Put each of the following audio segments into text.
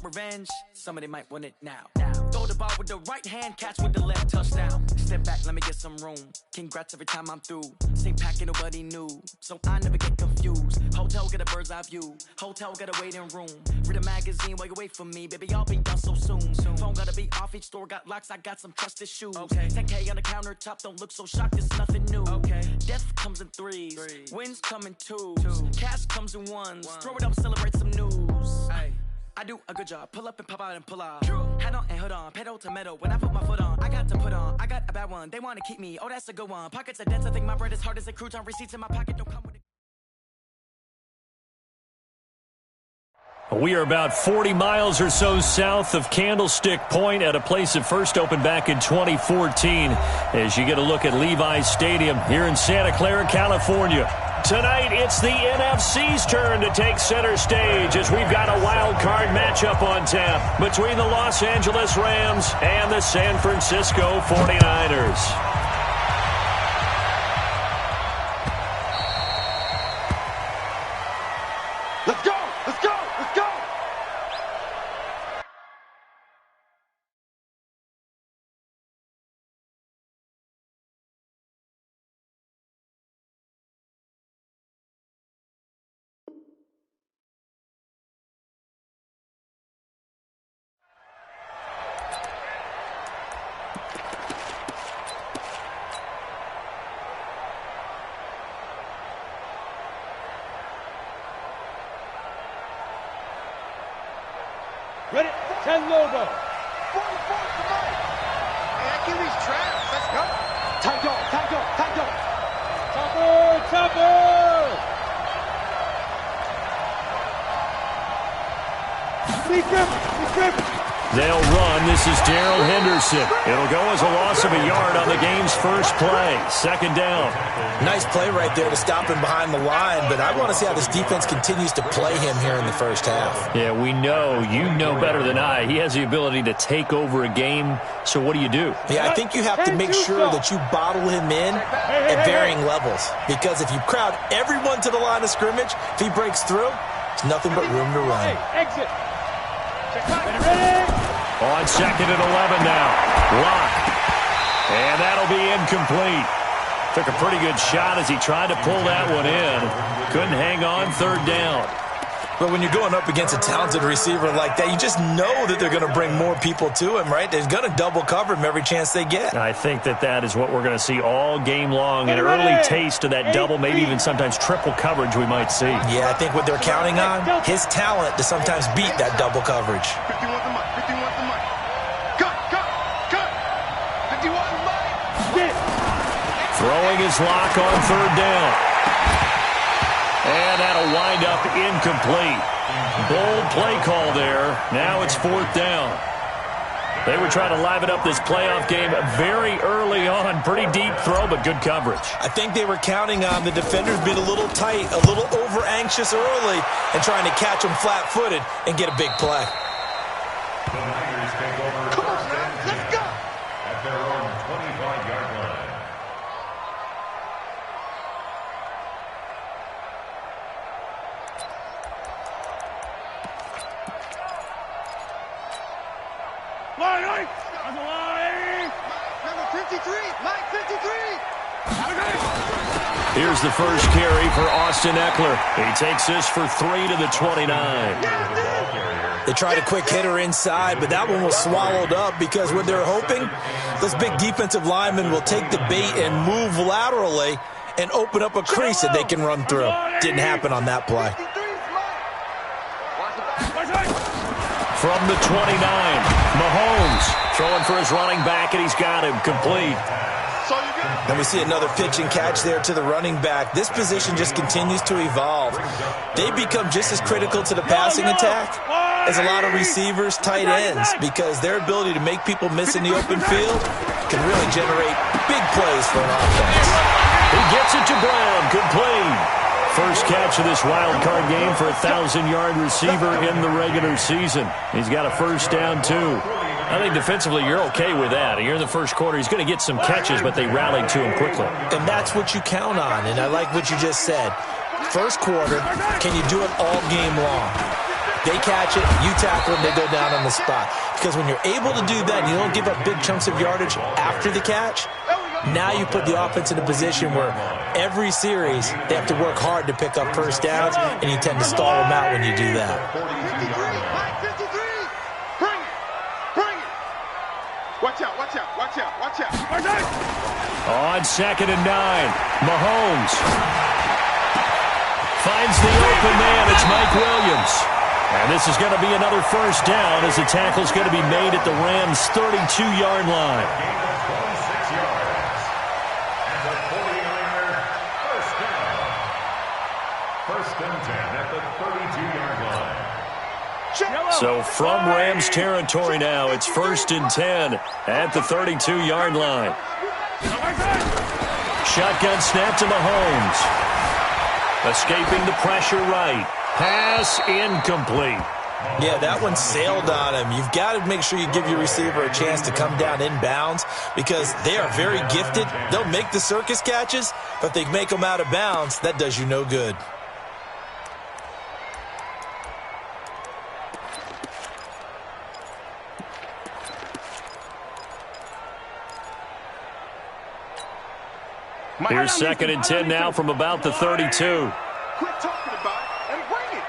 revenge? Somebody might want it now. Throw the ball with the right hand, catch with the left, touchdown. Step back, let me get some room. Congrats every time I'm through. Same pack, ain't nobody knew, so I never get confused. Hotel get a bird's eye view. Hotel got a waiting room. Read a magazine while you wait for me, baby. I'll be done so soon. Phone gotta be off. Each store got locks. I got some trusted shoes. 10K on the countertop. Don't look so shocked. It's nothing new. Death comes in threes. Wins come in twos. Cash comes in ones. Throw it up, celebrate some news. I do a good job. Pull up and pop out and pull out. Head on and hood on. Pedal to metal. When I put my foot on, I got to put on. I got a bad one. They want to keep me. Oh, that's a good one. Pockets are dense. I think my bread is hard as a crouton. Receipts in my pocket don't come with it. We are about 40 miles or so south of Candlestick Point at a place that first opened back in 2014 as you get a look at Levi's Stadium here in Santa Clara, California. Tonight, it's the NFC's turn to take center stage as we've got a wild card matchup on tap between the Los Angeles Rams and the San Francisco 49ers. Let's go! Let's go! Let's go! Ready? 10 logo. 44 tonight. Hey, Achilles traps. Let's go. Tight dog, tight dog, tight dog. Chopper, chopper. Sneak him. They'll run. This is Darrell Henderson. It'll go as a loss of a yard on the game's first play. Second down. Nice play right there to stop him behind the line, but I want to see how this defense continues to play him here in the first half. Yeah, we know. You know better than I. He has the ability to take over a game, so what do you do? Yeah, I think you have to make sure that you bottle him in at varying levels, because if you crowd everyone to the line of scrimmage, if he breaks through, there's nothing but room to run. Exit. Ready? On second and 11 now. Lock. And that'll be incomplete. Took a pretty good shot as he tried to pull that one in. Couldn't hang on. Third down. But when you're going up against a talented receiver like that, you just know that they're going to bring more people to him, right? They're going to double cover him every chance they get. I think that is what we're going to see all game long. An early taste of that double, maybe even sometimes triple coverage we might see. Yeah, I think what they're counting on, his talent to sometimes beat that double coverage. 51 the mic. 51 the mic. Cut. 51 the mic. Throwing his lock on third down. And that'll wind up incomplete. Bold play call there. Now it's fourth down. They were trying to liven up this playoff game very early on. Pretty deep throw, but good coverage. I think they were counting on the defenders being a little tight, a little over-anxious early, and trying to catch them flat-footed and get a big play. Come on, man. Let's go. At their own 25-yard line. Line. On the line. Number 53. Mike 53. Here's the first carry for Austin Eckler. He takes this for 3 to the 29. They tried a quick hitter inside, but that one was swallowed up because what they're hoping, those big defensive linemen will take the bait and move laterally and open up a crease that they can run through. Didn't happen on that play. From the 29, Mahomes throwing for his running back, and he's got him complete. And we see another pitch and catch there to the running back. This position just continues to evolve. They become just as critical to the passing attack as a lot of receivers, tight ends, because their ability to make people miss in the open field can really generate big plays for an offense. He gets it to Brown, complete. First catch of this wild card game for a 1,000-yard receiver in the regular season. He's got a first down, too. I think defensively you're okay with that. Here in the first quarter, he's going to get some catches, but they rallied to him quickly. And that's what you count on, and I like what you just said. First quarter, can you do it all game long? They catch it, you tackle them, they go down on the spot. Because when you're able to do that, and you don't give up big chunks of yardage after the catch, now you put the offense in a position where every series they have to work hard to pick up first downs, and you tend to stall them out when you do that. 53, bring it, bring it. Watch out, watch out, watch out, watch out. On 2nd and 9, Mahomes finds the open man. It's Mike Williams. And this is going to be another first down as the tackle's going to be made at the Rams' 32-yard line. Gain of 26 yards. And the 49er, first down. First and 10 at the 32-yard line. So from Rams territory now, it's 1st and 10 at the 32-yard line. Shotgun snap to Mahomes. Escaping the pressure right. Pass incomplete. Yeah, that one sailed on him. You've got to make sure you give your receiver a chance to come down inbounds because they are very gifted. They'll make the circus catches, but if they make them out of bounds, that does you no good. Here's 2nd and 10 now from about the 32. Quit talking about it and bring it.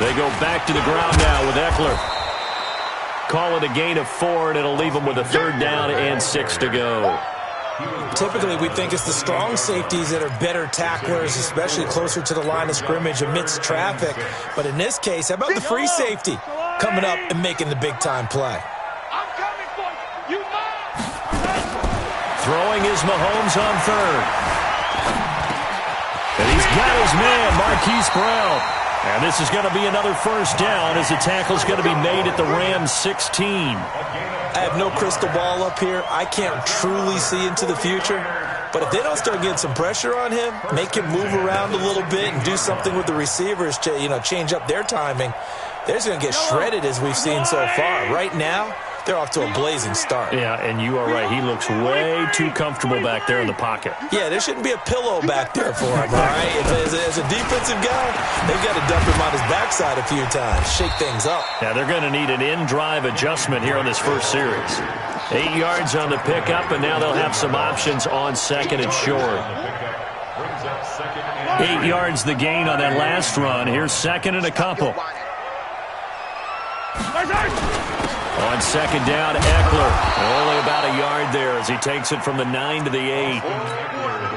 They go back to the ground now with Eckler. Call it a gain of 4, and it'll leave them with a 3rd down and 6 to go. Typically, we think it's the strong safeties that are better tacklers, especially closer to the line of scrimmage amidst traffic. But in this case, how about the free safety coming up and making the big-time play? I'm coming for you. You must. Throwing is Mahomes on 3rd. And he's got his man, Marquise Brown. And this is going to be another first down as the tackle's going to be made at the Rams' 16. I have no crystal ball up here. I can't truly see into the future. But if they don't start getting some pressure on him, make him move around a little bit and do something with the receivers to, change up their timing, they're just going to get shredded as we've seen so far. Right now, they're off to a blazing start. Yeah, and you are right. He looks way too comfortable back there in the pocket. Yeah, there shouldn't be a pillow back there for him, all right? As a defensive guy, they've got to dump him on his backside a few times, shake things up. Yeah, they're going to need an in-drive adjustment here on this first series. 8 yards on the pickup, and now they'll have some options on 2nd and short. 8 yards the gain on that last run. Here's 2nd and a couple. On 2nd down, Eckler. Only about a yard there as he takes it from the 9 to the 8.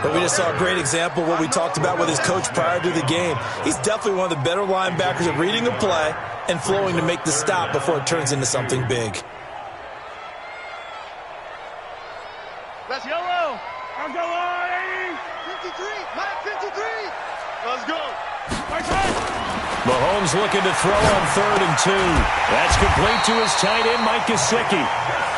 But we just saw a great example of what we talked about with his coach prior to the game. He's definitely one of the better linebackers at reading a play and flowing to make the stop before it turns into something big. Let's go. I'll go on 80. 53. Mike 53. Let's go. Mahomes looking to throw on 3rd and 2. That's complete to his tight end, Mike Gesicki.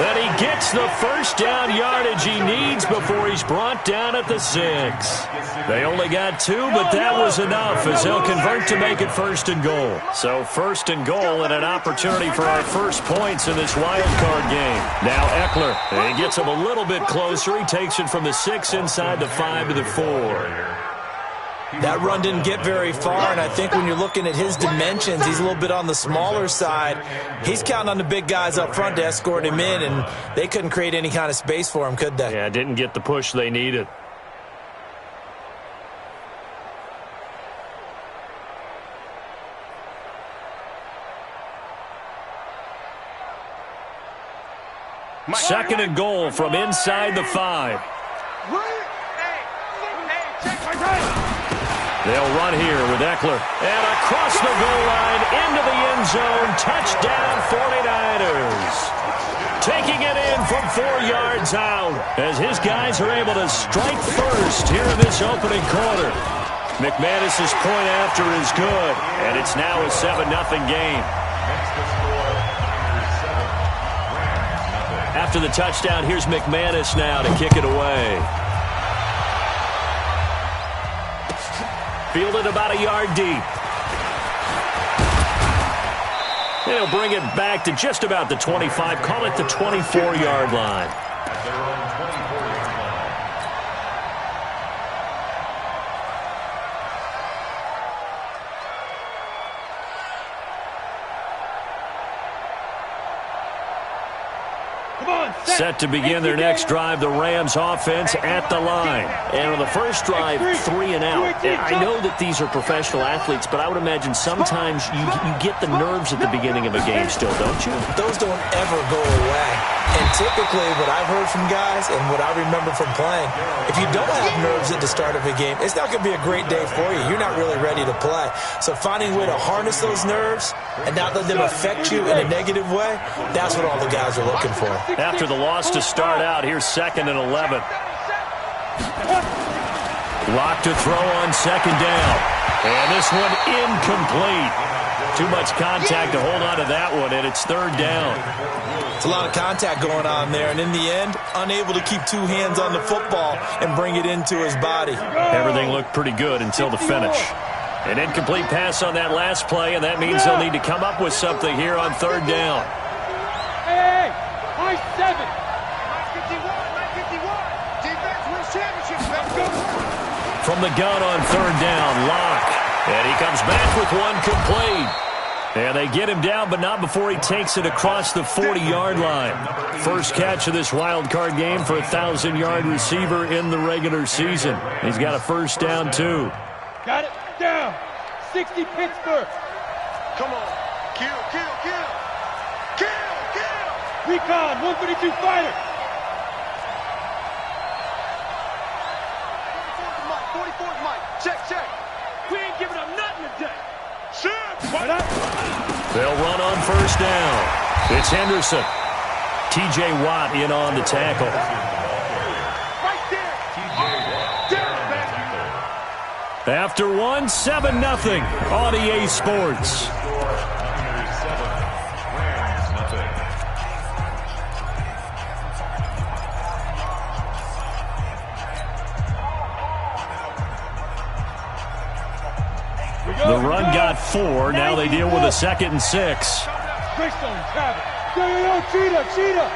And he gets the first down yardage he needs before he's brought down at the 6. They only got 2, but that was enough as they'll convert to make it 1st and goal. So 1st and goal and an opportunity for our first points in this wild card game. Now Eckler, he gets him a little bit closer. He takes it from the 6 inside the 5 to the 4. That run didn't get very far, and I think when you're looking at his dimensions, he's a little bit on the smaller side. He's counting on the big guys up front to escort him in, and they couldn't create any kind of space for him, could they? Yeah, didn't get the push they needed. Second and goal from inside the 5. They'll run here with Eckler. And across the goal line, into the end zone. Touchdown, 49ers. Taking it in from 4 yards out as his guys are able to strike first here in this opening quarter. McManus's point after is good, and it's now a 7-0 game. After the touchdown, here's McManus now to kick it away. Fielded about a yard deep. They'll bring it back to just about the 25. Call it the 24-yard line. Set to begin their next drive, the Rams offense at the line. And on the first drive, 3 and out. And I know that these are professional athletes, but I would imagine sometimes you get the nerves at the beginning of a game still, don't you? Those don't ever go away. And typically what I've heard from guys and what I remember from playing, if you don't have nerves at the start of a game, it's not going to be a great day for you. You're not really ready to play. So finding a way to harness those nerves and not let them affect you in a negative way, that's what all the guys are looking for. After the loss to start out, here's 2nd and 11. Lock to throw on 2nd down. And this one incomplete. Too much contact to hold on to that one, and it's 3rd down. It's a lot of contact going on there, and in the end, unable to keep 2 hands on the football and bring it into his body. Everything looked pretty good until the finish. An incomplete pass on that last play, and that means they'll need to come up with something here on 3rd down. Hey, high 7. 951. Defense wins championships. Let's go. From the gun on 3rd down, Locke. And he comes back with one complete. And they get him down, but not before he takes it across the 40-yard line. First catch of this wild card game for a 1,000-yard receiver in the regular season. He's got a first down, too. Got it. Down. 60 Pittsburgh. Come on. Kill. Recon, 132 fighter. 44's Mike. Check. We ain't giving up nothing today. Right up. They'll run on first down. It's Henderson. T.J. Watt in on the tackle. Right there. Down, baby. After one, 7-0 on EA Sports. The run got 4. Now they deal with a 2nd and 6. Cheetah.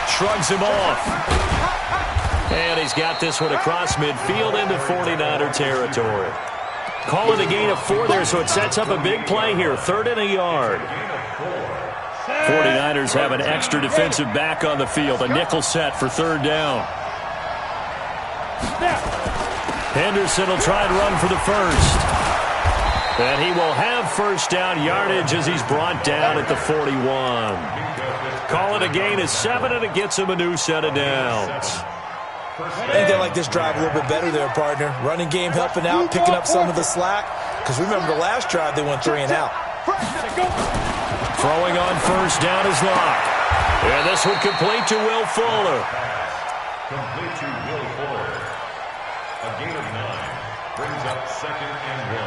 Shrugs him off. And he's got this one across midfield into 49er territory. Calling a gain of 4 there, so it sets up a big play here. 3rd and a yard. 49ers have an extra defensive back on the field. A nickel set for 3rd down. Henderson will try and run for the first. And he will have first down yardage as he's brought down at the 41. Call it a gain of 7, and it gets him a new set of downs. I think they like this drive a little bit better there, partner. Running game helping out, picking up some of the slack. Because remember the last drive, they went 3 and out. Throwing on first down is Locke. And this one complete to Will Fuller. Complete to Will Fuller. A gain of 9 brings up 2nd and 1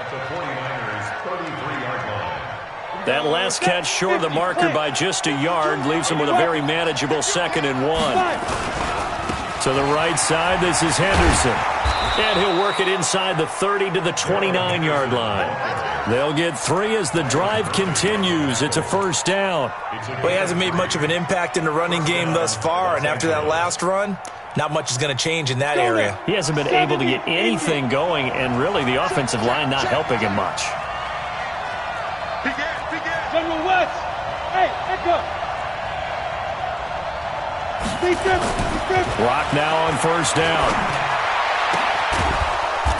at the 49ers 33-yard line. That last catch short of the marker by just a yard leaves him with a very manageable 2nd and 1. To the right side, this is Henderson. And he'll work it inside the 30 to the 29-yard line. They'll get 3 as the drive continues. It's a first down. Well, he hasn't made much of an impact in the running game thus far, and after that last run, not much is going to change in that area. He hasn't been able to get anything going, and really the offensive line not helping him much. General West. Hey, Echo. Rock now on first down.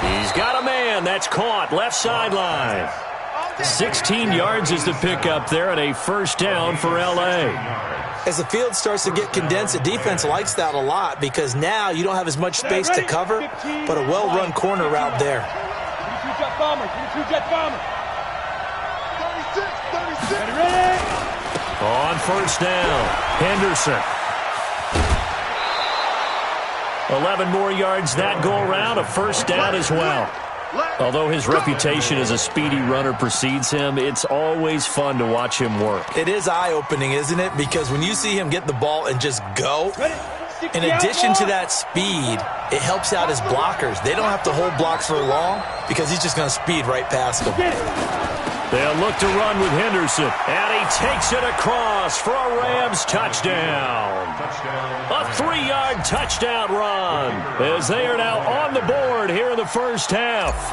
He's got a man. That's caught. Left sideline. 16 yards is the pickup there, and a first down for L.A. As the field starts to get condensed, the defense likes that a lot because now you don't have as much space to cover, but a well-run corner route there. 22-jet bomber. 36. Ready? On first down, Henderson. 11 more yards that go around, a first down as well. Although his reputation as a speedy runner precedes him, it's always fun to watch him work. It is eye-opening, isn't it? Because when you see him get the ball and just go, in addition to that speed, it helps out his blockers. They don't have to hold blocks for long because he's just going to speed right past them. They'll look to run with Henderson, and he takes it across for a Rams touchdown. A 3-yard touchdown run as they are now on the board here in the first half.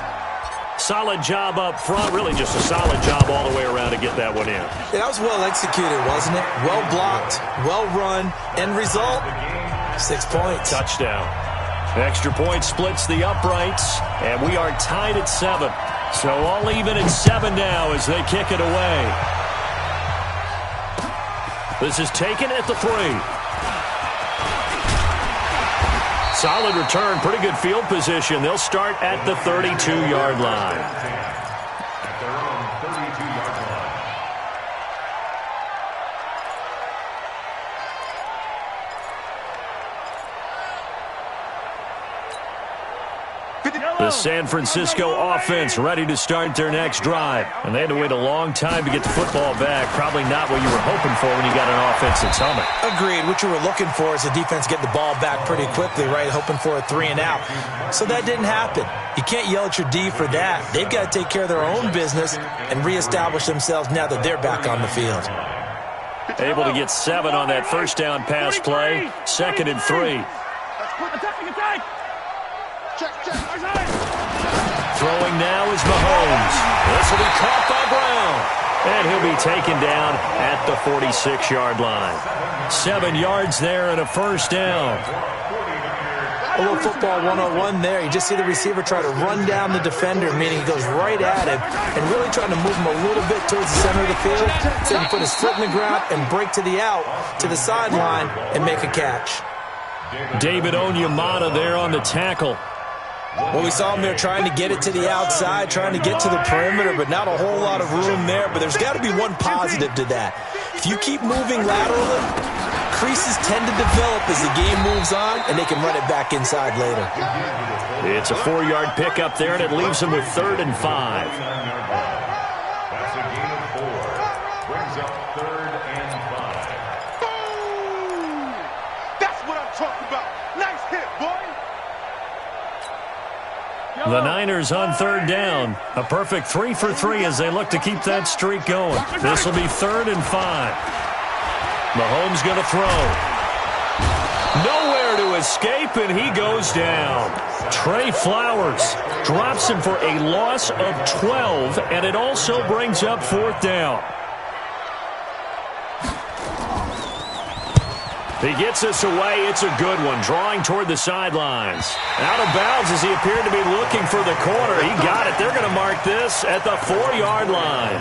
solid job up front. Really just a solid job all the way around to get that one in. Yeah, that was well executed, wasn't it? Well blocked, well run. End result, 6 points. Touchdown. Extra point splits the uprights, and we are tied at 7. So all even at 7 now as they kick it away. This is taken at the 3. Solid return, pretty good field position. They'll start at the 32-yard line. At their own 32-yard line. The San Francisco offense ready to start their next drive. And they had to wait a long time to get the football back. Probably not what you were hoping for when you got an offense that's humming. Agreed. What you were looking for is the defense get the ball back pretty quickly, right? Hoping for a 3 and out. So that didn't happen. You can't yell at your D for that. They've got to take care of their own business and reestablish themselves now that they're back on the field. Able to get 7 on that first down pass play. 2nd and 3. Throwing now is Mahomes. This will be caught by Brown. And he'll be taken down at the 46-yard line. 7 yards there and a first down. A little football 101 there. You just see the receiver try to run down the defender, meaning he goes right at him and really trying to move him a little bit towards the center of the field so he can put his foot in the ground and break to the out, to the sideline, and make a catch. David Onyemata there on the tackle. Well, we saw him there trying to get it to the outside, trying to get to the perimeter, but not a whole lot of room there. But there's got to be one positive to that. If you keep moving laterally, creases tend to develop as the game moves on, and they can run it back inside later. It's a 4-yard pickup there, and it leaves them with 3rd and 5. That's a gain of 4. Brings up 3rd and 5. Boom! That's what I'm talking about. Nice hit, boy. The Niners on 3rd down. A perfect 3 for 3 as they look to keep that streak going. This will be 3rd and 5. Mahomes going to throw. Nowhere to escape, and he goes down. Trey Flowers drops him for a loss of 12, and it also brings up 4th down. He gets us away. It's a good one. Drawing toward the sidelines. Out of bounds as he appeared to be looking for the corner. He got it. They're going to mark this at the 4-yard line.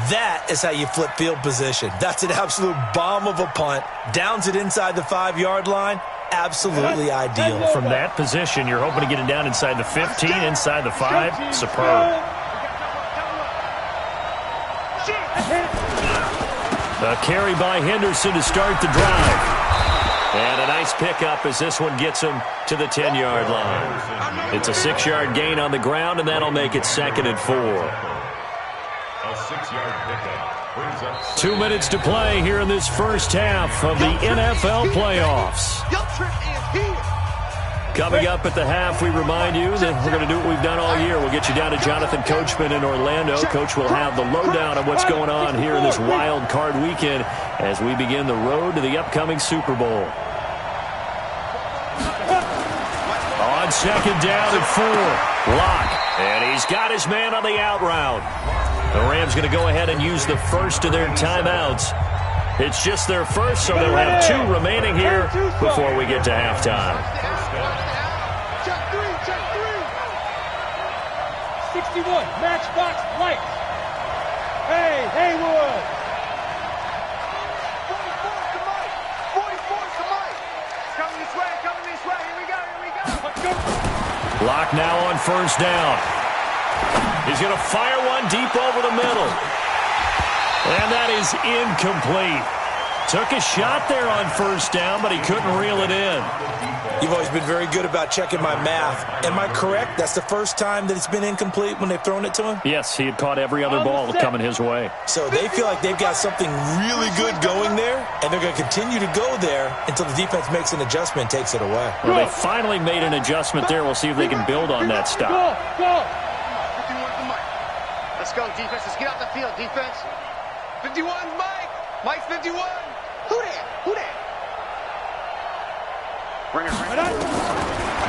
That is how you flip field position. That's an absolute bomb of a punt. Downs it inside the 5-yard line. Absolutely ideal. From that position, you're hoping to get it down inside the 15, inside the 5. Superb. A carry by Henderson to start the drive. And a nice pickup as this one gets him to the 10-yard line. It's a 6-yard gain on the ground, and that'll make it 2nd and 4. A 6-yard pickup brings up 2 minutes to play here in this first half of the NFL playoffs. Your trip is here. Coming up at the half, we remind you that we're going to do what we've done all year. We'll get you down to Jonathan Coachman in Orlando. Coach will have the lowdown on what's going on here in this wild card weekend as we begin the road to the upcoming Super Bowl. On 2nd down and 4. Lock. And he's got his man on the out route. The Rams going to go ahead and use the first of their timeouts. It's just their first, so they'll have 2 remaining here before we get to halftime. Check 3. 61, matchbox lights. Hey, Haywood. 44 to Mike. 44 to Mike. Coming this way. Here we go. Lock now on 1st down. He's going to fire one deep over the middle. And that is incomplete. Took a shot there on 1st down, but he couldn't reel it in. You've always been very good about checking my math. Am I correct? That's the first time that it's been incomplete when they've thrown it to him? Yes, he had caught every other ball coming his way. So they feel like they've got something really good going there, and they're going to continue to go there until the defense makes an adjustment and takes it away. Well, they finally made an adjustment there. We'll see if they can build on that stop. Go. 51 to Mike. Let's go, defense. Let's get out the field, defense. 51, Mike. Mike's 51. Who that? Bring it.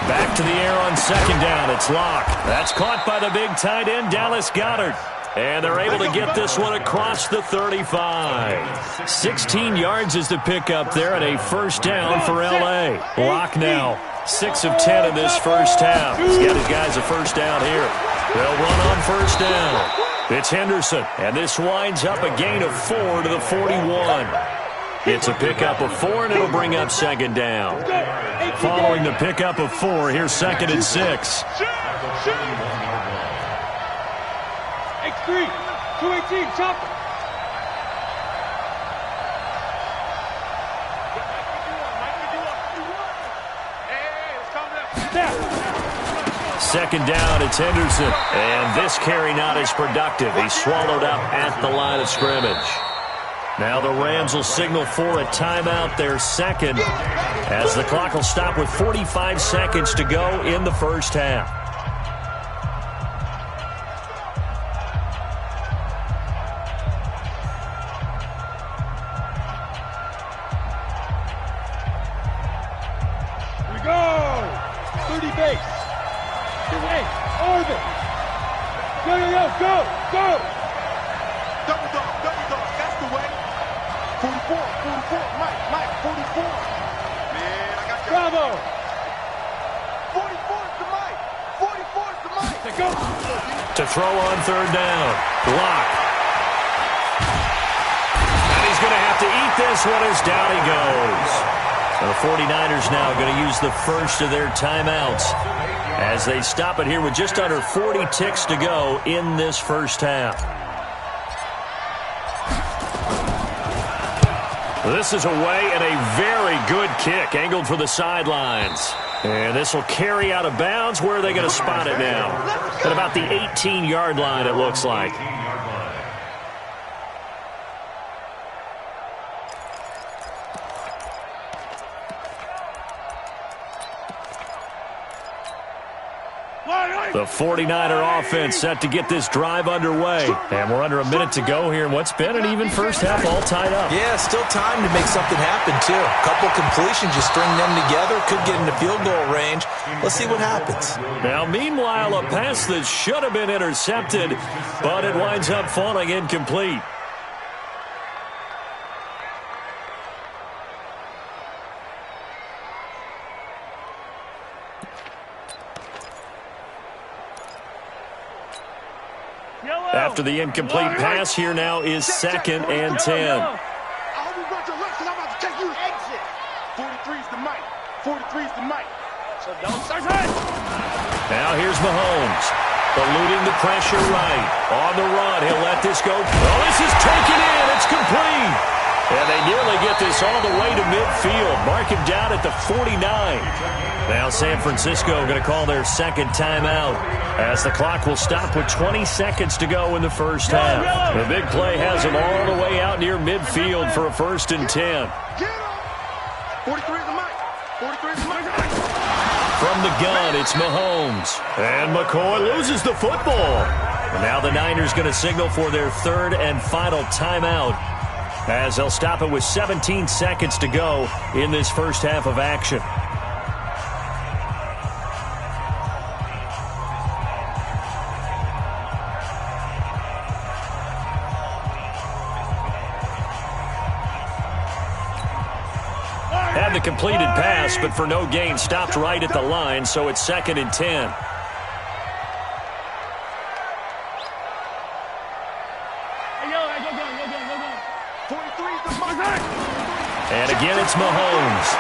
Back to the air on second down. It's Locke. That's caught by the big tight end, Dallas Goedert. And they're able to get this one across the 35. 16 yards is the pickup there and a first down for L.A. Locke now 6 of 10 in this first half. He's got his guys a first down here. They'll run on first down. It's Henderson, and this winds up a gain of 4 to the 41. It's a pickup of 4, and it'll bring up second down. Following the pickup of 4, here's second and 6. X3, 218, chopper. Second down, it's Henderson. And this carry not as productive. He's swallowed up at the line of scrimmage. Now the Rams will signal for a timeout, their second, as the clock will stop with 45 seconds to go in the first half. We go! 30 base. Hey, orbit. Go. Double dog, that's the way. 44, Mike, 44. Man, I got you. Bravo. 44 is the Mike. 44 is the Mike. Let's go. To throw on third down. Locke. And he's going to have to eat this one as down he goes. And the 49ers now going to use the first of their timeouts as they stop it here with just under 40 ticks to go in this first half. This is away and a very good kick, angled for the sidelines. And this will carry out of bounds. Where are they going to spot it now? At about the 18-yard line, it looks like. The 49er offense set to get this drive underway. And we're under a minute to go here in what's been an even first half, all tied up. Yeah, still time to make something happen, too. A couple completions, you string them together, could get into field goal range. Let's see what happens. Now, meanwhile, a pass that should have been intercepted, but it winds up falling incomplete. After the incomplete pass, here now is second and 10. I hope you got your left because I'm about to take you exit. 43's the Mike. 43's the Mike. So don't start it. Now here's Mahomes. Eluding the pressure right. On the run, he'll let this go. Oh, this is taken in. It's complete. And they nearly get this all the way to midfield. Mark him down at the 49. Now San Francisco going to call their second timeout as the clock will stop with 20 seconds to go in the first half. The big play has them all the way out near midfield for a first and 10. 43's the Mike. 43's the Mike. From the gun, it's Mahomes. And McCoy loses the football. And now the Niners going to signal for their third and final timeout as they'll stop it with 17 seconds to go in this first half of action. Had the completed pass, but for no gain, stopped right at the line, so it's second and 10. And again, it's Mahomes.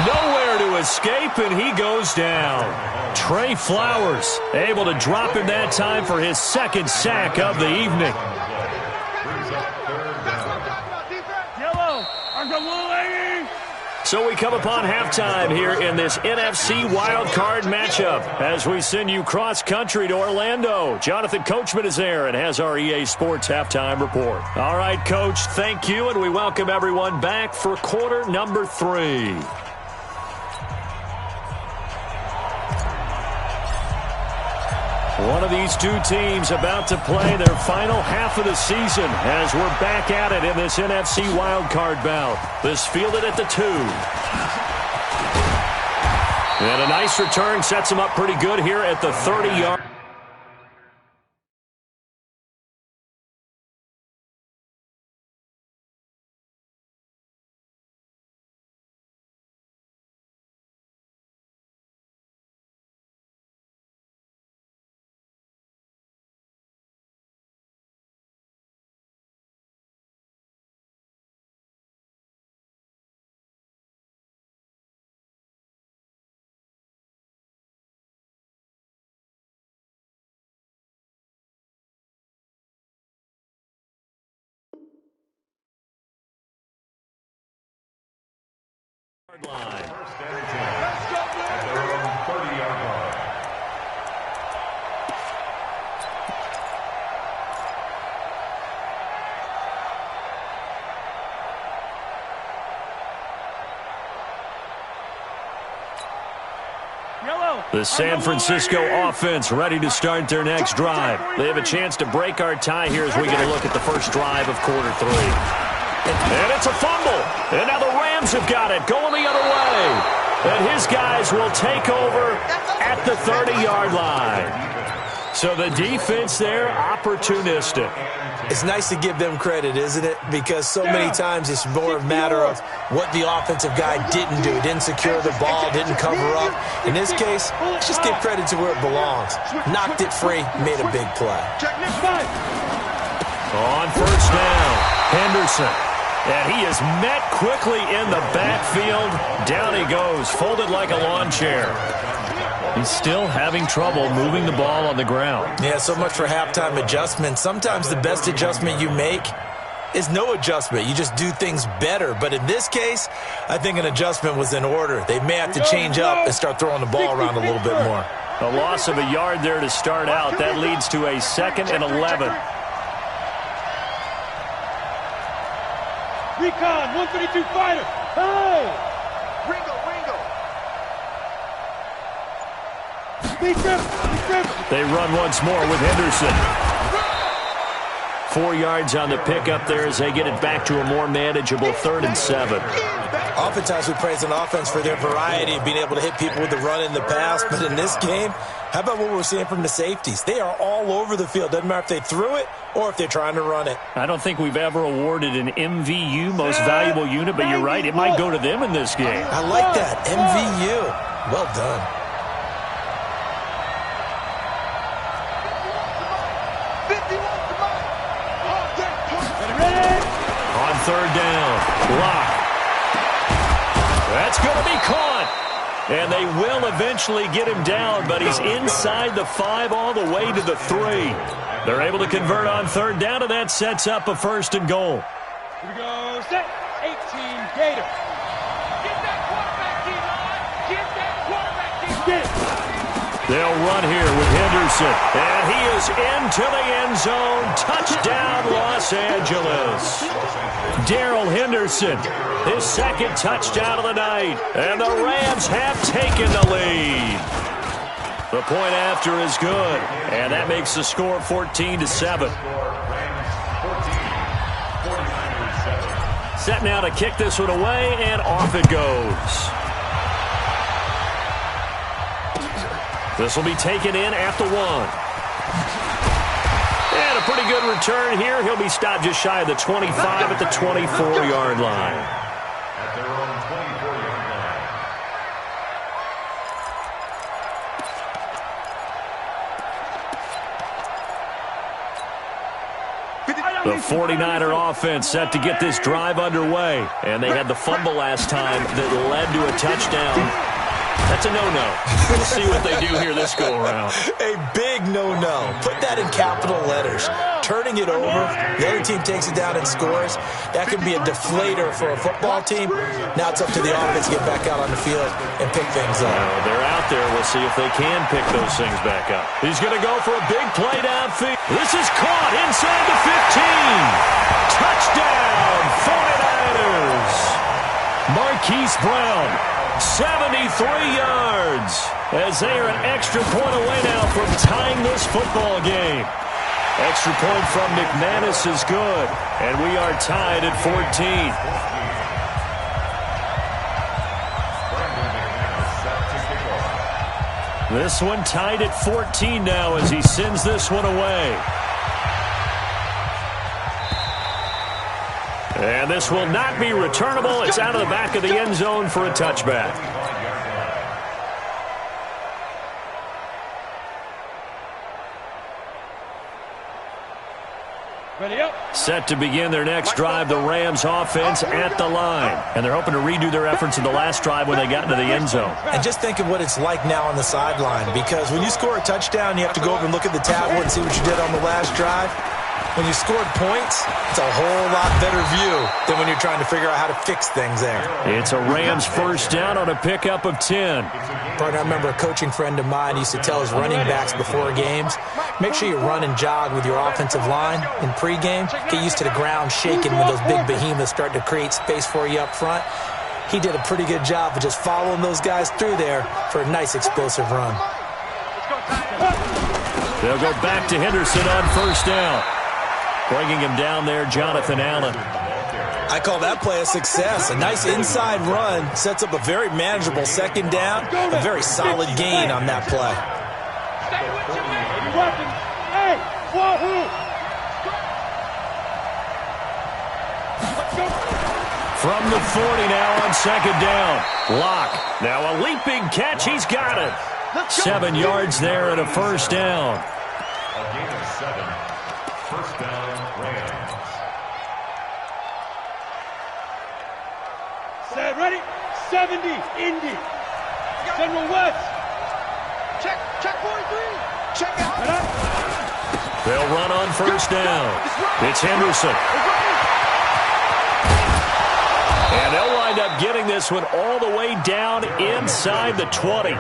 Nowhere to escape, and he goes down. Trey Flowers able to drop him that time for his second sack of the evening. So we come upon halftime here in this NFC wildcard matchup as we send you cross-country to Orlando. Jonathan Coachman is there and has our EA Sports halftime report. All right, Coach, thank you, and we welcome everyone back for quarter number 3. One of these two teams about to play their final half of the season as we're back at it in this NFC wildcard bout. This fielded at the 2. And a nice return sets him up pretty good here at the 30-yard. Line. First and 10 at their own 30-yard line. The San Francisco offense ready to start their next drive. They have a chance to break our tie here as we get a look at the first drive of quarter 3. And it's a fumble. And now the Rams have got it going the other way. And his guys will take over at the 30-yard line. So the defense there, opportunistic. It's nice to give them credit, isn't it? Because so many times it's more a matter of what the offensive guy didn't do. Didn't secure the ball, didn't cover up. In this case, let's just give credit to where it belongs. Knocked it free, made a big play. On first down, Henderson. And he is met quickly in the backfield. Down he goes, folded like a lawn chair. He's still having trouble moving the ball on the ground. Yeah, so much for halftime adjustment. Sometimes the best adjustment you make is no adjustment. You just do things better. But in this case, I think an adjustment was in order. They may have to change up and start throwing the ball around a little bit more. A loss of a yard there to start out. That leads to a 2nd and 11. Recon, 132 fighter. Hey! They run once more with Henderson. 4 yards on the pickup there as they get it back to a more manageable 3rd and 7. Oftentimes we praise an offense for their variety of being able to hit people with the run in the pass. But in this game, how about what we're seeing from the safeties? They are all over the field. Doesn't matter if they threw it or if they're trying to run it. I don't think we've ever awarded an MVU, most valuable unit, but you're right. It might go to them in this game. I like that. MVU. Well done. On 3rd down, block. That's going to be caught. And they will eventually get him down, but he's inside the 5 all the way to the 3. They're able to convert on 3rd down, and that sets up a 1st and goal. Here we go, set, 18 Gator. Get that quarterback, D-line. Get that quarterback, D-line. Get it. They'll run here with Henderson, and he is into the end zone. Touchdown, Los Angeles. Darrell Henderson, his 2nd touchdown of the night, and the Rams have taken the lead. The point after is good, and that makes the score 14-7. Set now to kick this one away, and off it goes. This will be taken in at the 1. And a pretty good return here. He'll be stopped just shy of the 25 at the 24-yard line. At their own 24-yard line. The 49er offense set to get this drive underway. And they had the fumble last time that led to a touchdown. That's a no-no. We'll see what they do here this go-around. A big no-no. Put that in capital letters. Turning it over, the other team takes it down and scores. That could be a deflator for a football team. Now it's up to the offense to get back out on the field and pick things up. They're out there. We'll see if they can pick those things back up. He's going to go for a big play downfield. This is caught inside the 15. Touchdown, 49ers. Marquise Brown, 73 yards, as they are an extra point away now from tying this football game. Extra point from McManus is good, and we are tied at 14. This one tied at 14 now as he sends this one away. And this will not be returnable. It's out of the back of the end zone for a touchback. Ready up. Set to begin their next drive, the Rams offense at the line. And they're hoping to redo their efforts in the last drive when they got into the end zone. And just think of what it's like now on the sideline, because when you score a touchdown, you have to go over and look at the tablet and see what you did on the last drive. When you scored points, it's a whole lot better view than when you're trying to figure out how to fix things there. It's a Rams first down on a pickup of 10. Partner, I remember a coaching friend of mine used to tell his running backs before games, make sure you run and jog with your offensive line in pregame. Get used to the ground shaking when those big behemoths start to create space for you up front. He did a pretty good job of just following those guys through there for a nice explosive run. They'll go back to Henderson on first down. Bringing him down there, Jonathan Allen. I call that play a success. A nice inside run sets up a very manageable second down. A very solid gain on that play. From the 40 now on second down. Lock. Now a leaping catch. He's got it. 7 yards there and a first down. A gain of 7. First down, Rams. Set, ready? 70, Indy. General West. Check 43. Check out. They'll run on first down. It's Henderson. And they'll wind up getting this one all the way down inside the 20.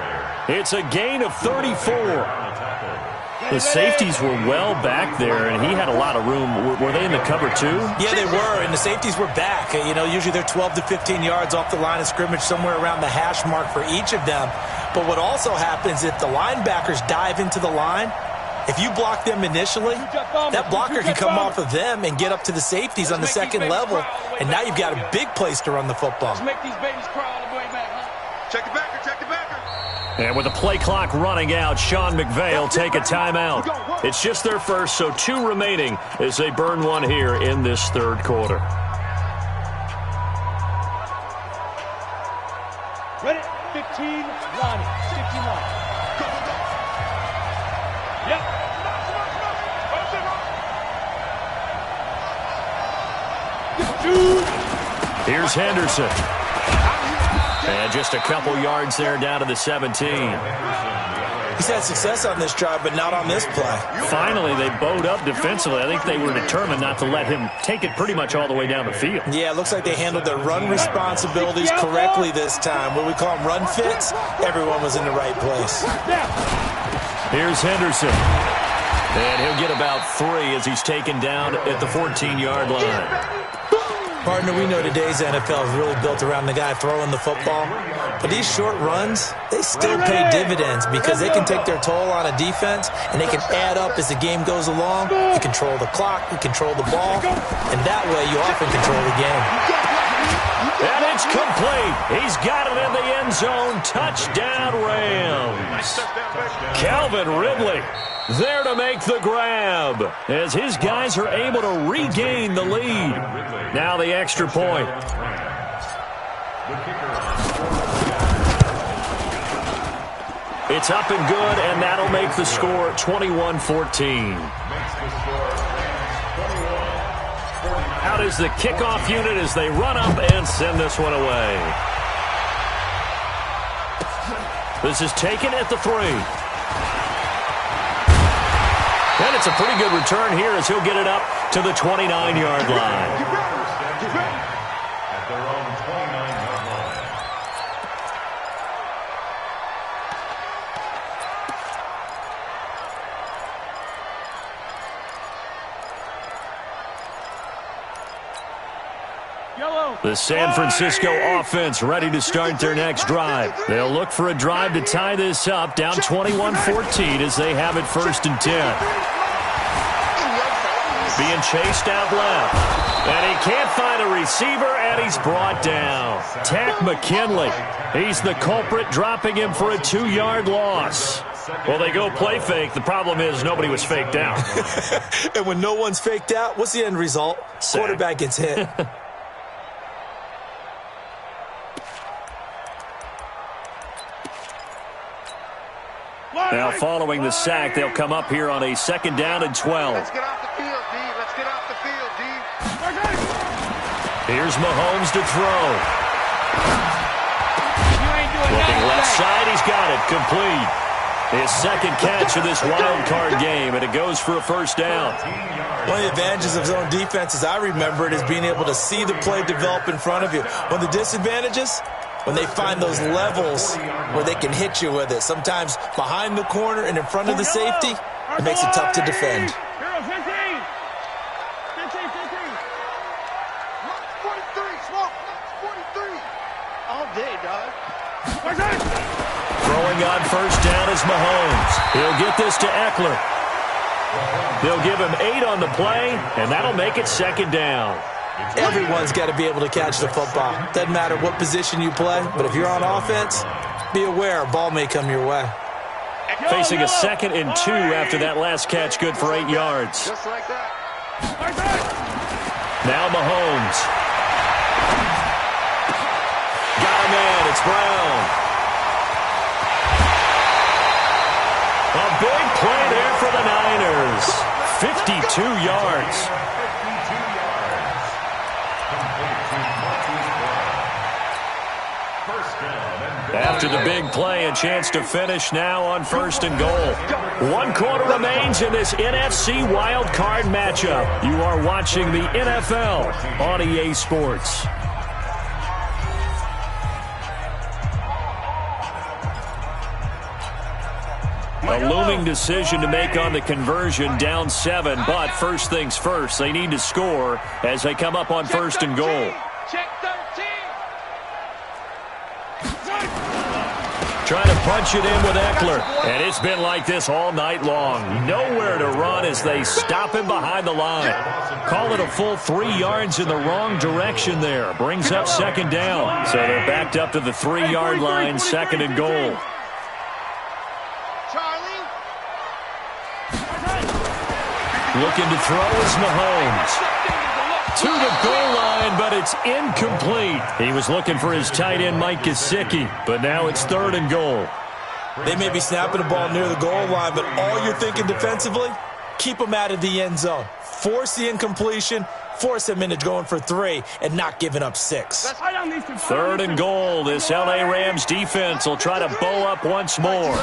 It's a gain of 34. The safeties were well back there, and he had a lot of room. Were they in the cover, too? Yeah, they were, and the safeties were back. You know, usually they're 12 to 15 yards off the line of scrimmage, somewhere around the hash mark for each of them. But what also happens, if the linebackers dive into the line, if you block them initially, that blocker can come off of them and get up to the safeties on the second level, and now you've got a big place to run the football. Let's make these babies crawl all the way back, huh? Check the backer. Check the backer. And with the play clock running out, Sean McVay will take a timeout. It's just their first, so 2 remaining as they burn one here in this third quarter. Ready? 15, Lonnie. 15, Lonnie. Yep. Here's Henderson. And just a couple yards there down to the 17. He's had success on this drive, but not on this play. Finally, they bowed up defensively. I think they were determined not to let him take it pretty much all the way down the field. Yeah, it looks like they handled their run responsibilities correctly this time. What we call them run fits, everyone was in the right place. Here's Henderson. And he'll get about 3 as he's taken down at the 14-yard line. Partner, we know today's NFL is really built around the guy throwing the football. But these short runs, they still pay dividends because they can take their toll on a defense and they can add up as the game goes along. You control the clock, you control the ball, and that way you often control the game. And it's complete. He's got it in the end zone. Touchdown, Rams. Calvin Ridley there to make the grab as his guys are able to regain the lead. Now the extra point. It's up and good, and that'll make the score 21-14. Out is the kickoff unit as they run up and send this one away. This is taken at the 3. And it's a pretty good return here as he'll get it up to the 29-yard line. At their own 29-yard line. The San Francisco offense ready to start their next drive. They'll look for a drive to tie this up, down 21-14 as they have it 1st and 10. being chased out left. And he can't find a receiver, and he's brought down. Tack McKinley. He's the culprit, dropping him for a 2-yard loss. Well, they go play fake. The problem is nobody was faked out. And when no one's faked out, what's the end result? Sack. Quarterback gets hit. Now, following the sack, they'll come up here on a 2nd down and 12. Let's get off the field, D. Let's get off the field, D. Here's Mahomes to throw. Looking left side, he's got it. Complete. His 2nd catch of this wild card game, and it goes for a 1st down. One of the advantages of zone defense, as I remember it, is being able to see the play develop in front of you. One of the disadvantages, when they find those levels where they can hit you with it. Sometimes behind the corner and in front of the safety, it makes it tough to defend. 43, smoke, 43. All day, dog. Throwing on 1st down is Mahomes. He'll get this to Eckler. They'll give him 8 on the play, and that'll make it 2nd down. Everyone's got to be able to catch the football. Doesn't matter what position you play, but if you're on offense, be aware a ball may come your way. Facing a 2nd and 2 after that last catch, good for 8 yards. Just like that. Now Mahomes. Got a man, it's Brown. A big play there for the Niners. 52 yards. After the big play, a chance to finish now on 1st and goal. 1 quarter remains in this NFC Wild Card matchup. You are watching the NFL on EA Sports. A looming decision to make on the conversion, down 7, but first things first, they need to score as they come up on 1st and goal. Check 13. Trying to punch it in with Eckler, and it's been like this all night long. Nowhere to run as they stop him behind the line. Call it a full 3 yards in the wrong direction there. Brings up 2nd down. So they're backed up to the 3-yard line, 2nd and goal. Looking to throw is Mahomes. To the goal line, but it's incomplete. He was looking for his tight end, Mike Gesicki, but now it's 3rd and goal. They may be snapping the ball near the goal line, but all you're thinking defensively, keep them out of the end zone. Force the incompletion, force them into going for 3, and not giving up 6. 3rd and goal. This L.A. Rams defense will try to bow up once more.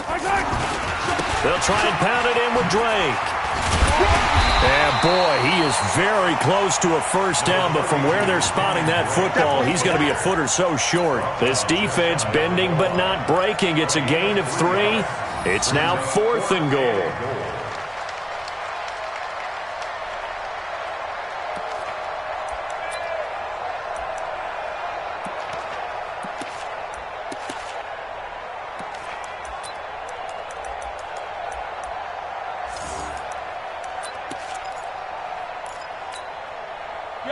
They'll try and pound it in with Drake. And, boy, he is very close to a 1st down, but from where they're spotting that football, he's going to be a foot or so short. This defense bending but not breaking. It's a gain of 3. It's now 4th and goal.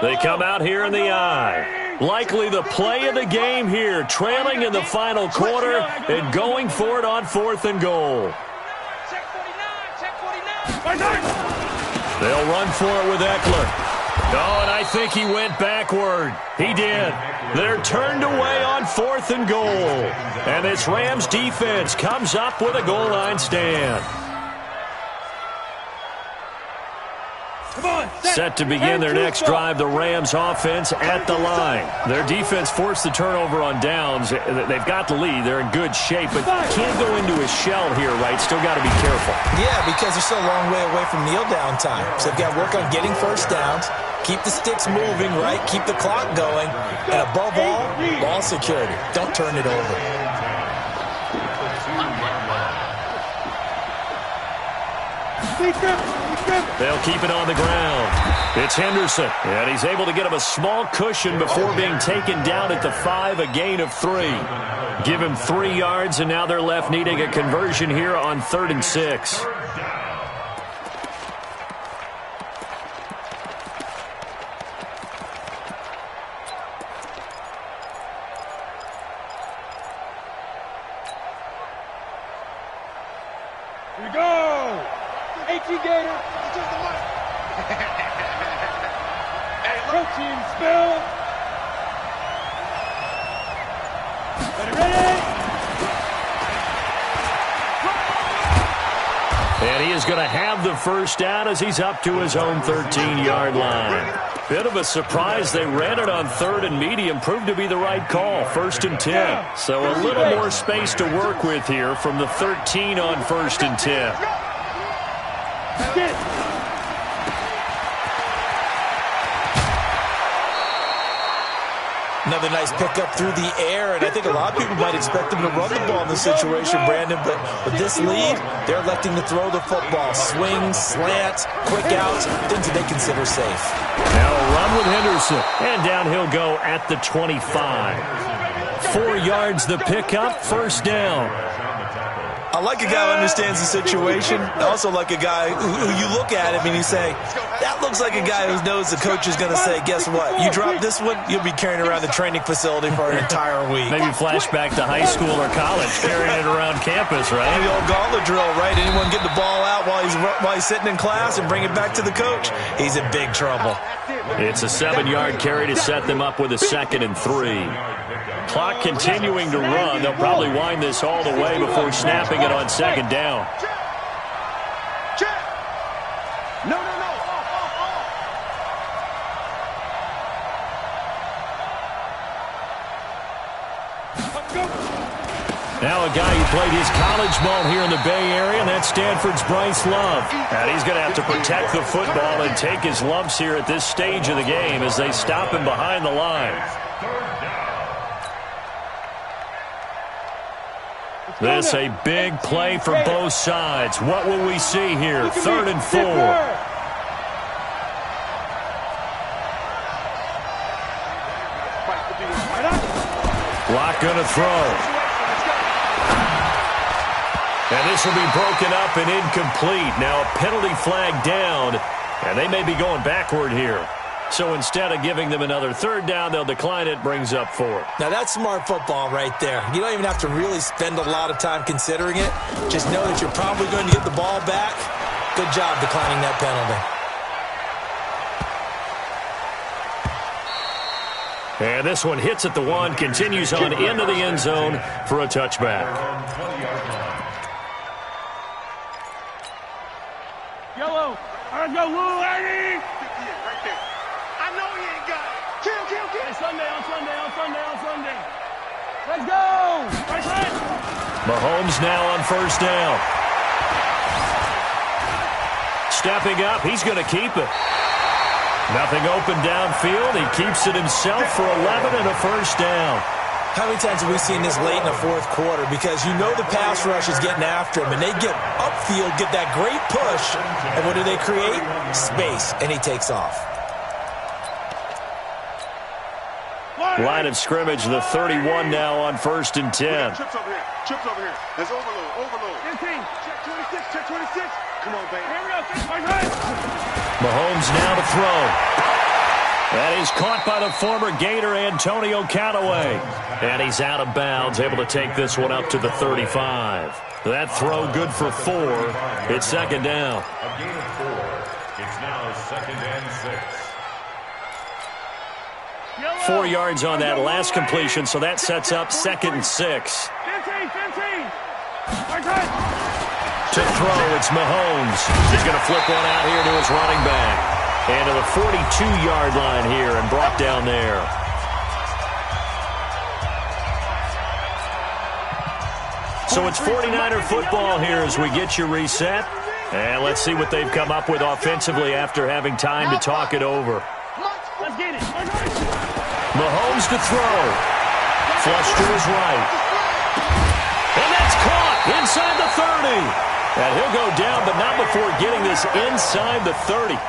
They come out here in the eye. Likely the play of the game here, trailing in the final quarter and going for it on 4th and goal. They'll run for it with Eckler. Oh, and I think he went backward. He did. They're turned away on 4th and goal. And this Rams defense comes up with a goal line stand. Set to begin their next drive, the Rams offense at the line. Their defense forced the turnover on downs. They've got the lead. They're in good shape, but can't go into a shell here, right? Still got to be careful. Yeah, because they're still a long way away from kneel down time. So they've got to work on getting 1st downs, keep the sticks moving, right? Keep the clock going. And above all, ball security. Don't turn it over. They'll keep it on the ground. It's Henderson, and he's able to get him a small cushion before being taken down at the 5, a gain of 3. Give him 3 yards, and now they're left needing a conversion here on 3rd and 6. 18 Gator. Protein spill. Ready? And he is going to have the first down as he's up to his own 13-yard line. Bit of a surprise. They ran it on 3rd and medium. Proved to be the right call. 1st and 10. So a little more space to work with here from the 13 on 1st and 10. Another nice pickup through the air, and I think a lot of people might expect them to run the ball in this situation, Brandon, but with this lead, they're electing to throw the football. Swings, slants, quick outs, things that they consider safe. Now a run with Henderson, and down he'll go at the 25. 4 yards the pickup, first down. I like a guy who understands the situation. I also like a guy who you look at him and you say, that looks like a guy who knows the coach is going to say, guess what? You drop this one, you'll be carrying around the training facility for an entire week. Maybe flashback to high school or college, carrying it around campus, right? The old gauntlet drill, right? Anyone get the ball out while he's sitting in class and bring it back to the coach? He's in big trouble. It's a 7-yard carry to set them up with a 2nd and 3. Clock continuing to run. They'll probably wind this all the way before snapping it on 2nd down. No. Now a guy who played his college ball here in the Bay Area, and that's Stanford's Bryce Love. And he's going to have to protect the football and take his lumps here at this stage of the game as they stop him behind the line. This a big play for both sides. What will we see here? 3rd and 4. Block going to throw. And this will be broken up and incomplete. Now a penalty flag down, and they may be going backward here. So instead of giving them another 3rd down, they'll decline it, brings up 4. Now that's smart football right there. You don't even have to really spend a lot of time considering it. Just know that you're probably going to get the ball back. Good job declining that penalty. And this one hits at the 1, continues on into the end zone for a touchback. Yellow. Let's go, Lou, Eddie. Right there. I know he ain't got it. Kill. Hey, Sunday. Let's go. Right. Mahomes now on 1st down. Stepping up, he's going to keep it. Nothing open downfield. He keeps it himself for 11 and a 1st down. How many times have we seen this late in the 4th quarter? Because you know the pass rush is getting after him, and they get upfield, get that great push, and what do they create? Space, and he takes off. Line of scrimmage, the 31 now on 1st and 10. Trips over here. Let's overload. 15. Check 26. Come on, baby. Here we go. Mahomes now to throw. That is caught by the former Gator, Antonio Callaway. And he's out of bounds, able to take this one up to the 35. That throw good for 4. It's 2nd down. A gain of 4. It's now 2nd and 6. 4 yards on that last completion, so that sets up 2nd and 6. 15. To throw, it's Mahomes. He's going to flip one out here to his running back. And to the 42-yard line here and brought down there. So it's 49er football here as we get you reset. And let's see what they've come up with offensively after having time to talk it over. Let's get it. Mahomes to throw. Flush to his right. And that's caught inside the 30. And he'll go down, but not before getting this inside the 30.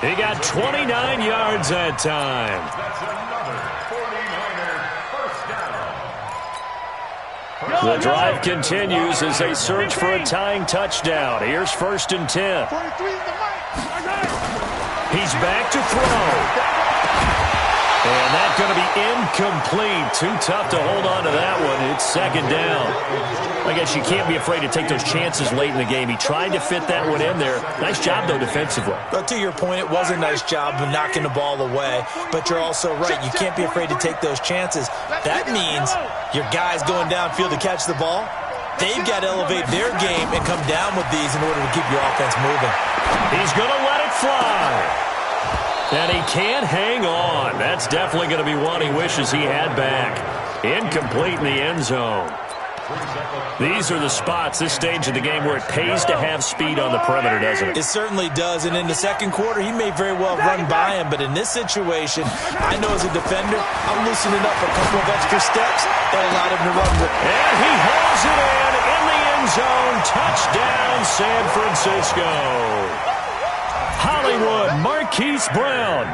He got 29 yards that time. That's another 49er 1st down. The drive continues as they search for a tying touchdown. Here's 1st and 10. 43 is the mic. He's back to throw. And that's going to be incomplete. Too tough to hold on to that one. It's second down. I guess you can't be afraid to take those chances late in the game. He tried to fit that one in there. Nice job, though, defensively. But to your point, it was a nice job of knocking the ball away. But you're also right. You can't be afraid to take those chances. That means your guys going downfield to catch the ball, they've got to elevate their game and come down with these in order to keep your offense moving. He's going to let it fly. And he can't hang on. That's definitely going to be one he wishes he had back. Incomplete in the end zone. These are the spots, this stage of the game, where it pays to have speed on the perimeter, doesn't it? It certainly does. And in the second quarter, he may very well run by him. But in this situation, I know as a defender, I'm loosening up a couple of extra steps that allowed him to run with it. And he hauls it in the end zone. Touchdown, San Francisco. Hollywood Marquise Brown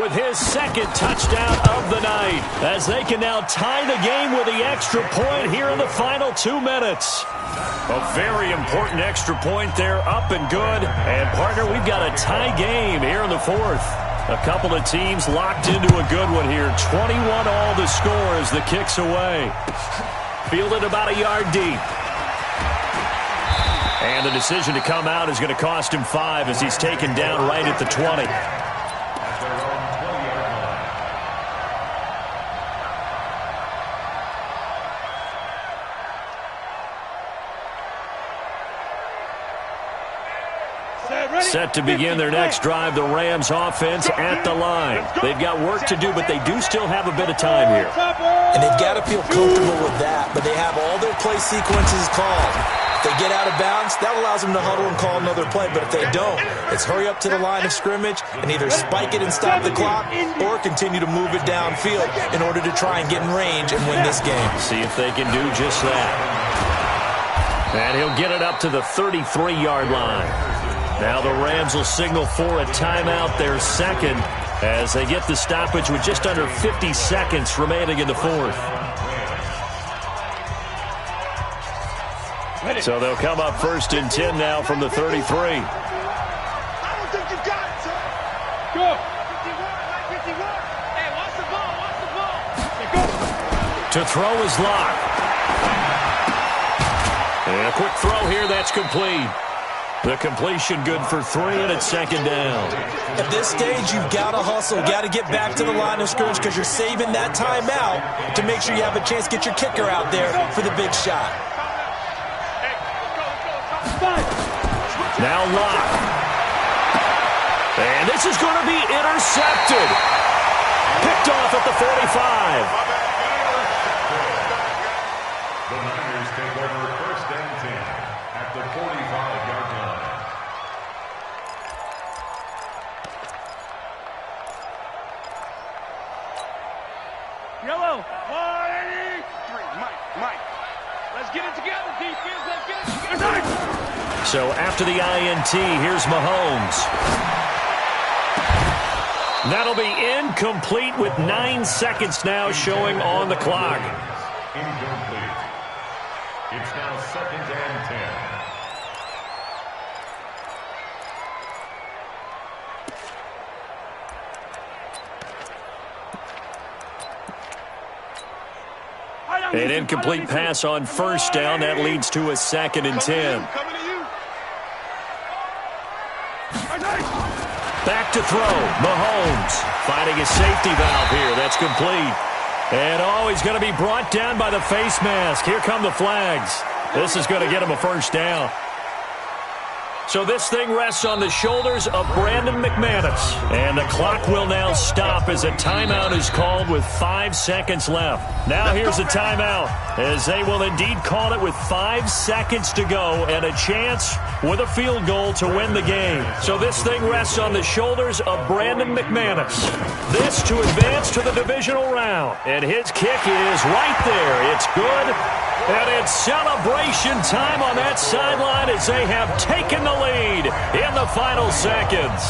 with his second touchdown of the night, as they can now tie the game with the extra point here in the final 2 minutes. A very important extra point there, up and good. And, partner, we've got a tie game here in the fourth. A couple of teams locked into a good one here. 21 all the score as the kick's away. Fielded about a yard deep. And the decision to come out is going to cost him 5 as he's taken down right at the 20. Set to begin their next drive, the Rams offense at the line. They've got work to do, but they do still have a bit of time here. And they've got to feel comfortable with that, but they have all their play sequences called. If they get out of bounds, that allows them to huddle and call another play, but if they don't, it's hurry up to the line of scrimmage and either spike it and stop the clock or continue to move it downfield in order to try and get in range and win this game. See if they can do just that. And he'll get it up to the 33-yard line. Now the Rams will signal for a timeout, their second, as they get the stoppage with just under 50 seconds remaining in the fourth. So they'll come up 1st and 10 now from the 33. I don't think you got it, sir. Go. 51. Hey, watch the ball. Yeah, go. To throw is Locke. And a quick throw here, that's complete. The completion good for 3, and it's second down. At this stage, you've got to hustle, got to get back to the line of scrimmage because you're saving that timeout to make sure you have a chance to get your kicker out there for the big shot. Now Locke. And this is going to be intercepted. Picked off at the 45. The Niners take over 1st and 10 at the 45-yard line. Yellow. 183. Mike. Let's get it together, defense. Let's get it together. So after the INT, here's Mahomes. That'll be incomplete with 9 seconds now showing on the clock. Incomplete. It's now 2nd and 10. An incomplete pass on 1st down. That leads to a 2nd and 10. Back to throw. Mahomes finding a safety valve here. That's complete. And he's going to be brought down by the face mask. Here come the flags. This is going to get him a 1st down. So this thing rests on the shoulders of Brandon McManus. And the clock will now stop as a timeout is called with 5 seconds left. Now here's a timeout as they will indeed call it with 5 seconds to go and a chance with a field goal to win the game. So this thing rests on the shoulders of Brandon McManus. This to advance to the divisional round. And his kick is right there. It's good. And it's celebration time on that sideline as they have taken the lead in the final seconds.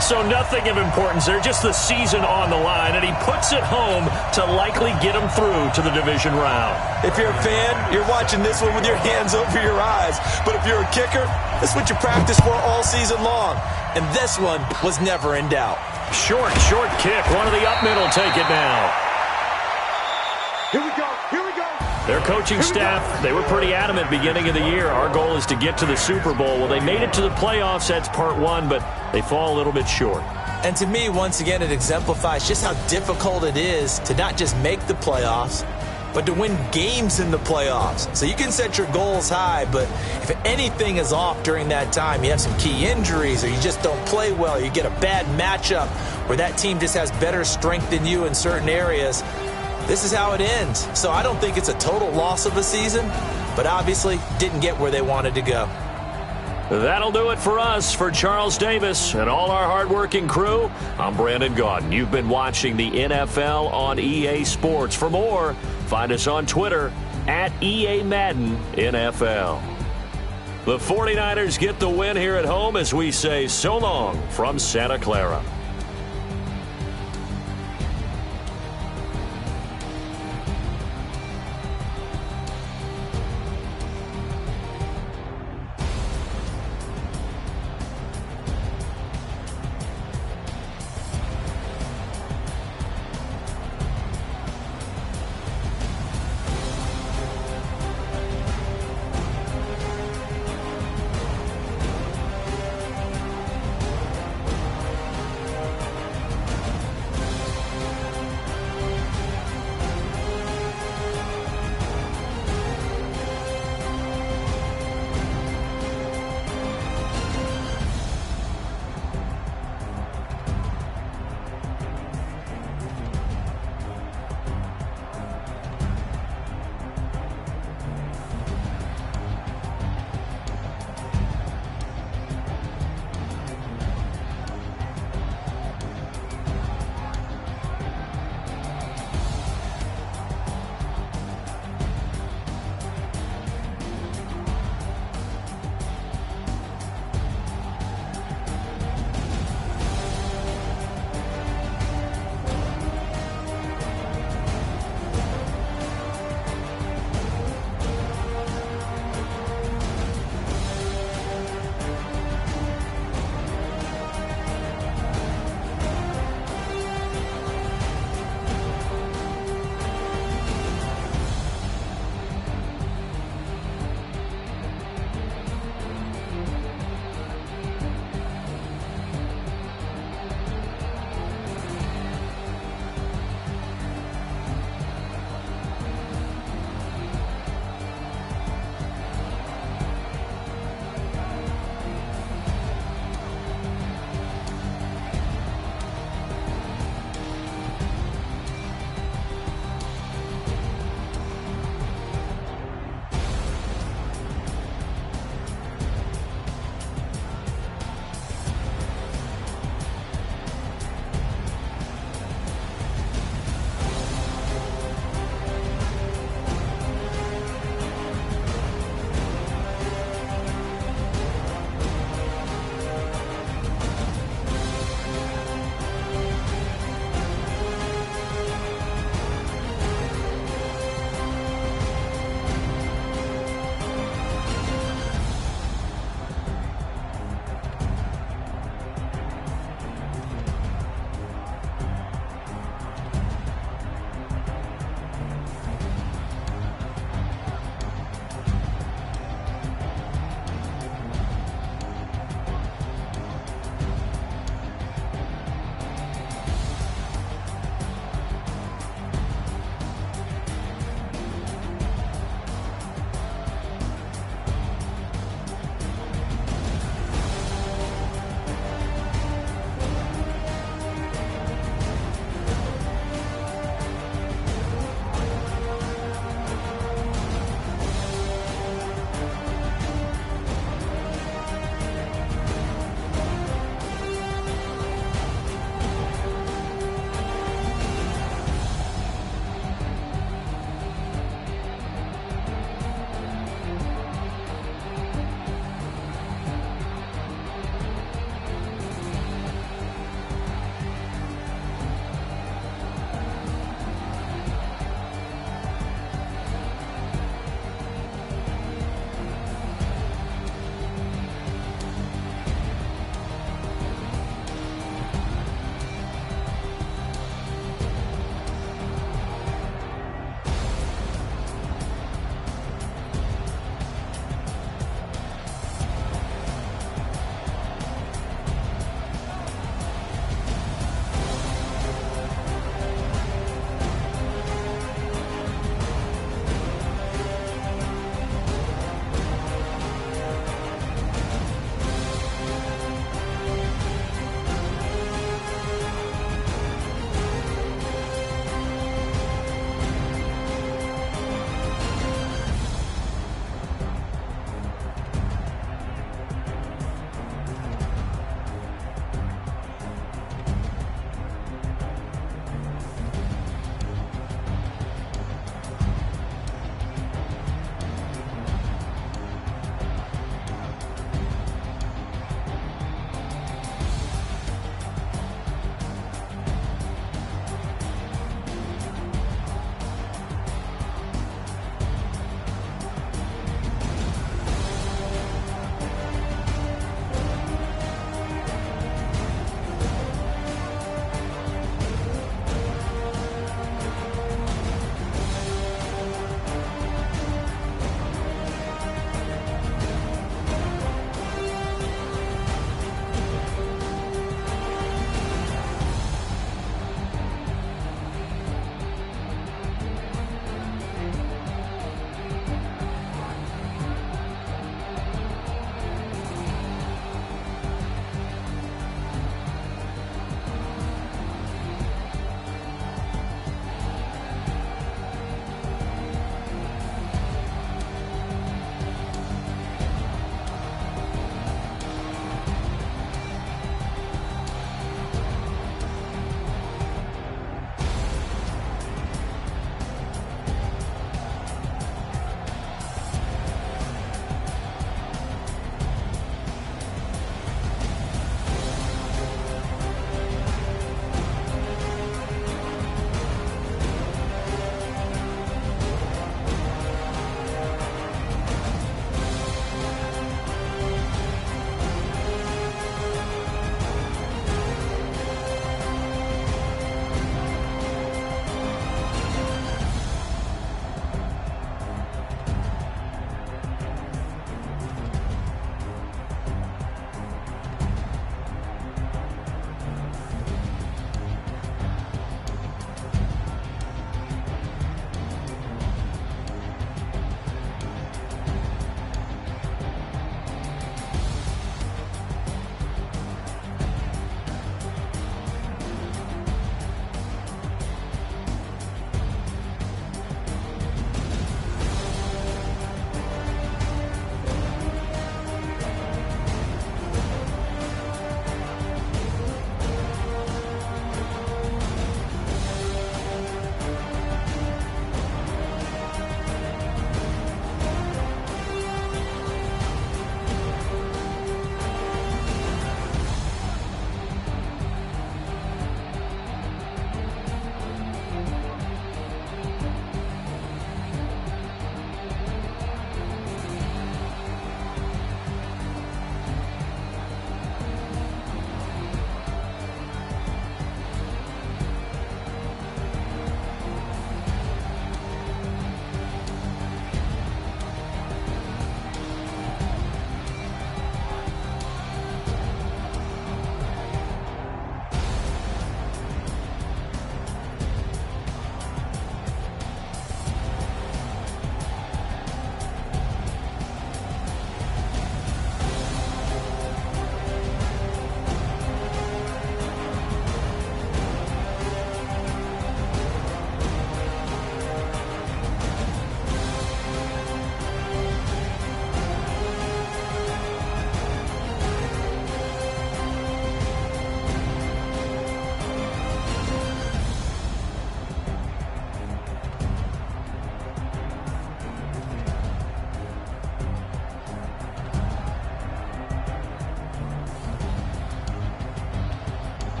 So nothing of importance there, just the season on the line, and he puts it home to likely get him through to the division round. If you're a fan, you're watching this one with your hands over your eyes. But if you're a kicker, this is what you practice for all season long. And this one was never in doubt. Short kick. One of the up middle take it now. Here we go. Here we go. Their coaching staff, they were pretty adamant beginning of the year. Our goal is to get to the Super Bowl. Well, they made it to the playoffs. That's part one, but they fall a little bit short. And to me, once again, it exemplifies just how difficult it is to not just make the playoffs, but to win games in the playoffs. So you can set your goals high, but if anything is off during that time, you have some key injuries or you just don't play well, you get a bad matchup where that team just has better strength than you in certain areas, this is how it ends. So I don't think it's a total loss of a season, but obviously didn't get where they wanted to go. That'll do it for us. For Charles Davis and all our hardworking crew, I'm Brandon Gaudin. You've been watching the NFL on EA Sports. For more, find us on Twitter at EA Madden NFL. The 49ers get the win here at home as we say so long from Santa Clara.